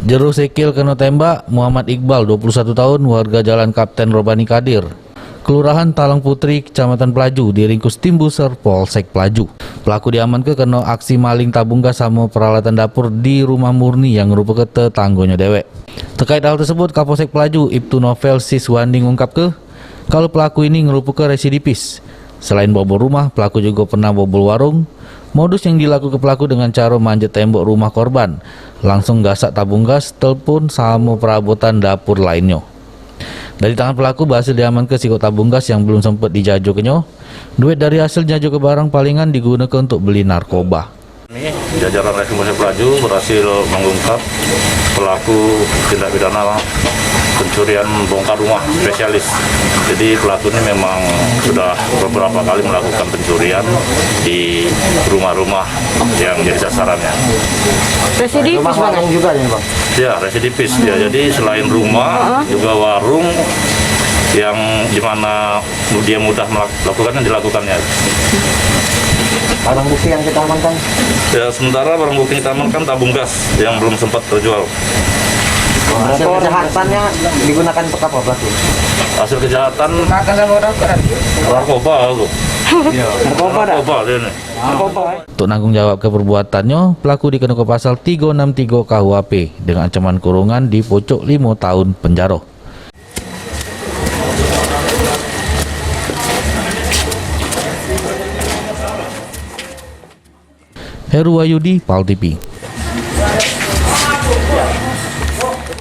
Jero Sekil kena tembak. Muhammad Iqbal 21 tahun warga Jalan Kapten Robani Kadir, Kelurahan Talang Putri, Kecamatan Pelaju, diringkus tim buser Polsek Pelaju. Pelaku diamankan kena aksi maling tabung gas sama peralatan dapur di rumah murni yang merupakan tetanggonya dewek. Terkait hal tersebut, Kapolsek Pelaju Ibtu Novel Siswandi ngungkap kalau pelaku ini merupakan residipis. Selain bobol rumah, pelaku juga pernah bobol warung. Modus yang dilakukan pelaku dengan cara manjat tembok rumah korban, langsung gasak tabung gas, telepon sama perabotan dapur lainnya. Dari tangan pelaku berhasil diamankan sikok tabung gas yang belum sempat dijajokannya. Duit dari hasil jajo ke barang palingan digunakan untuk beli narkoba. Ini jajaran Polsek Pelaju berhasil mengungkap pelaku tindak pidana pencurian bongkar rumah spesialis. Jadi pelaku ini memang sudah beberapa kali melakukan pencurian di rumah-rumah yang jadi sasarannya. Residipis Bang juga ya Bang? Ya, residipis ya. Jadi selain rumah juga warung yang dimana dia mudah melakukannya dilakukannya. Barang bukti yang kita amankan? Ya, sementara barang bukti kita amankan tabung gas yang belum sempat terjual. Hasil kejahatannya digunakan untuk apa berarti? Hasil kejahatan narkoba itu. Narkoba dia nih. Untuk nanggung jawab ke perbuatannya, pelaku dikenakan pasal 363 KUHP dengan ancaman kurungan di pojok 5 tahun penjara. Heru Wayudi, PAL TV.